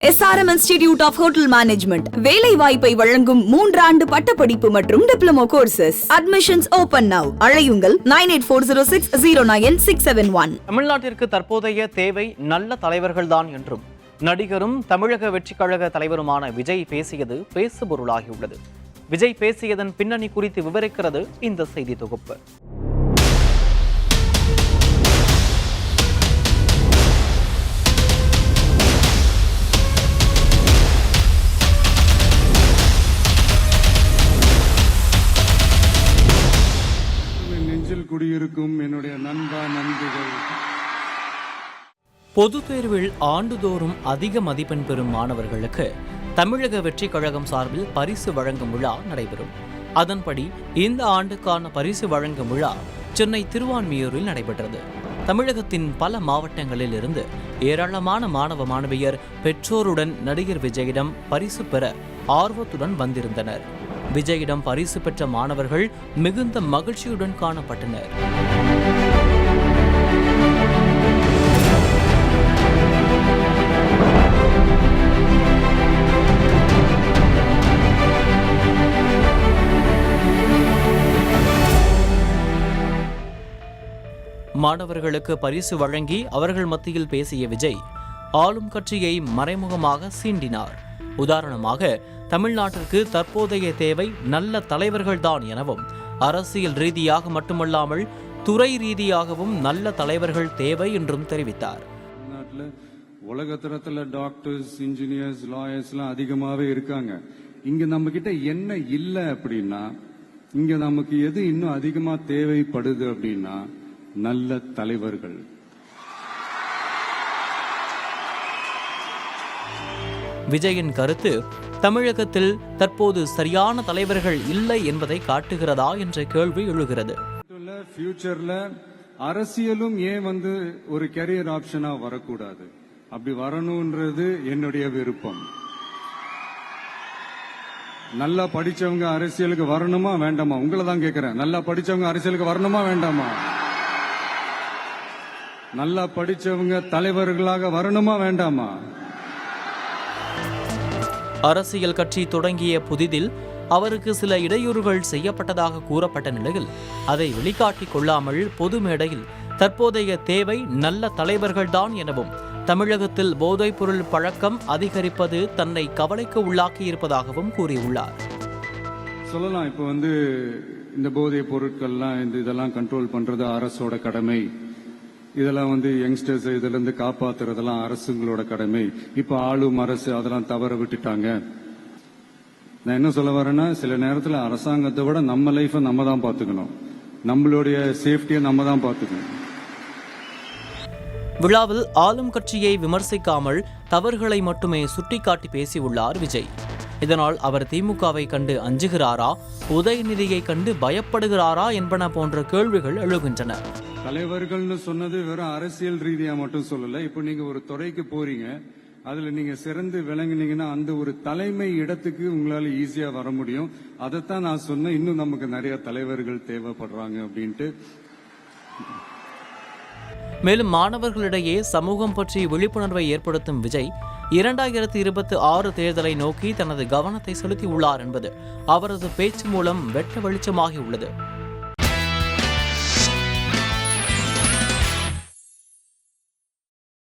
SRM Institute of Hotel Management வேலை வாய்ப்பை வழங்கும் 3 ஆண்டு பட்டப்படிப்பு மற்றும் diploma courses. Admissions open now. அழையுங்கள் 9840609671. தமிழ்நாட்டிற்கு தற்போதைய தேவை நல்ல தலைவர்கள்தான் என்றும் நடிகரும் தமிழக வெற்றிக் கழக தலைவருமான விஜய் பேசியது பேசுபொருளாகியுள்ளது. விஜய் பேசியதன் பின்னணி குறித்து விவரிக்கிறது இந்த செய்தி தொகுப்பு. குடியிருக்கும் என்னுடைய நண்பர்கள். பொதுத் தேர்வில் ஆண்டுதோறும் அதிக மதிப்பெண் பெறும் மாணவர்களுக்கு தமிழக வெற்றிக் கழகம் சார்பில் பரிசு வழங்கும் விழா நடைபெறும். அதன்படி இந்த ஆண்டுக்கான பரிசு வழங்கும் விழா சென்னை திருவான்மியூரில் நடைபெற்றது. தமிழகத்தின் பல மாவட்டங்களில் இருந்து ஏராளமான மாணவ மாணவியர் பெற்றோருடன் நடிகர் விஜயிடம் பரிசு பெற ஆர்வத்துடன் வந்திருந்தனர். விஜயிடம் பரிசு பெற்ற மாணவர்கள் மிகுந்த மகிழ்ச்சியுடன் காணப்பட்டனர். மாணவர்களுக்கு பரிசு வழங்கி அவர்கள் மத்தியில் பேசிய விஜய் ஆளும் கட்சியை மறைமுகமாக சீண்டினார். உதாரணமாக, தமிழ்நாட்டிற்கு தற்போதைய தேவை நல்ல தலைவர்கள்தான் எனவும் அரசியல் ரீதியாக மட்டுமல்லாமல் துறை ரீதியாகவும் நல்ல தலைவர்கள் தேவை என்றும் தெரிவித்தார். தமிழ்நாட்டில் உலகத்தரத்தில் டாக்டர்ஸ், இன்ஜினியர்ஸ், லாயர்ஸ் எல்லாம் அதிகமாகவே இருக்காங்க. இங்க நம்ம கிட்ட என்ன இல்லை அப்படின்னா, இங்க நமக்கு எது இன்னும் அதிகமா தேவைப்படுது அப்படின்னா நல்ல தலைவர்கள். விஜயின் கருத்து தமிழகத்தில் தற்போது சரியான தலைவர்கள் இல்லை என்பதை காட்டுகிறதா என்ற கேள்வி எழுகிறது. ஃபியூச்சர்ல அரசியலும் ஏன் ஒரு கெரியர் ஆப்ஷனா வரக்கூடாது? அப்படி வரணும்ன்றது என்னுடைய விருப்பம். நல்லா படிச்சவங்க அரசியலுக்கு வரணுமா வேண்டாமா? உங்களை தான் கேட்கிறேன். நல்லா படிச்சவங்க அரசியலுக்கு வரணுமா வேண்டாமா? நல்லா படிச்சவங்க தலைவர்களாக வரணுமா வேண்டாமா? அரசியல் கட்சி தொடங்கிய புதிதில் அவருக்கு சில இடையூறுகள் செய்யப்பட்டதாக கூறப்பட்ட நிலையில் அதை வெளிக்காட்டிக் கொள்ளாமல் பொது மேடையில் தற்போதைய தேவை நல்ல தலைவர்கள்தான் எனவும் தமிழகத்தில் போதைப் பொருள் பழக்கம் அதிகரிப்பது தன்னை கவலைக்கு உள்ளாக்கி இருப்பதாகவும் கூறியுள்ளார். சொல்லலாம், இப்போ இந்த போதைப் பொருட்கள்லாம் இதெல்லாம் கண்ட்ரோல் பண்றது அரசோட கடமை. இதெல்லாம் யங்ஸ்டர்ஸ் இதுல இருந்து காப்பாத்துறதெல்லாம் அரசுங்களோட கடமை. இப்ப ஆளும் அரசு அதெல்லாம் தவற விட்டுட்டாங்க. நான் என்ன சொல்ல வரேன்னா, சில நேரத்தில் அரசாங்கத்தை விட நம்ம லைஃபை நம்ம தான் பார்த்துக்கணும். நம்மளுடைய சேஃப்டியை நம்ம தான் பார்த்துக்கணும். விழாவில் ஆளும் கட்சியை விமர்சிக்காமல் தவறுகளை மட்டுமே சுட்டிக்காட்டி பேசியுள்ளார் விஜய். இதனால் அவர் திமுகவை கண்டு அஞ்சுகிறாரா, உதயநிதியை கண்டு பயப்படுகிறாரா என்பன போன்ற கேள்விகள் எழுகின்றன. தலைவர்கள்னு சொன்னது வெறும் அரசியல் ரீதியா மட்டும் சொல்லல. இப்போ நீங்க ஒரு துறைக்கு போறீங்க, அதுல நீங்க சிறந்து விளங்குனீங்கன்னா அந்த ஒரு தலைமை இடத்துக்கு உங்களால ஈஸியா வர முடியும். அதைத்தான் நான் சொன்னேன், இன்னும் நமக்கு நிறைய தலைவர்கள் தேவைப்படுறாங்க அப்படின்ட்டு. மேலும் மாணவர்களிடையே சமூகம் பற்றி விழிப்புணர்வை ஏற்படுத்தும் விஜய் 2026 தேர்தலை நோக்கி தனது கவனத்தை செலுத்தியுள்ளார் என்பது அவரது பேச்சு மூலம் வெட்ட வெளிச்சமாகி உள்ளது.